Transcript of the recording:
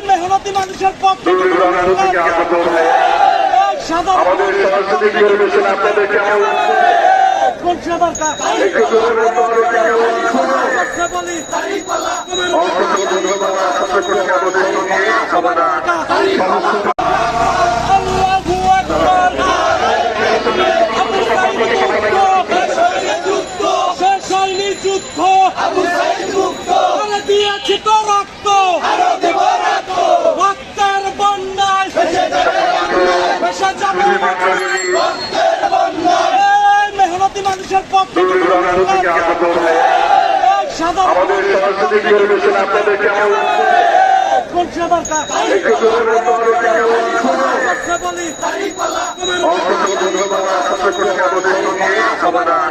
মেহনতি মানুষের পক্ষে আমাদের সাংস্কৃতিক পরিবেশন আপনাদের কেমন বলি অসংখ্য ধন্যবাদ। আশা করি আমাদের সঙ্গে সমাধান আল্লাহু আকবার। শেষ হয়নি যুদ্ধ, আরো দিয়েছি তো রক্ত, রক্তের বন্যায় ভেসে যাবে মেহনতি মানুষের পক্ষে আমাদের সাংস্কৃতিক পরিবেশন আপনাদের কেমন বলি অসংখ্য ধন্যবাদ। আশা করি আমাদের সঙ্গে সমাধান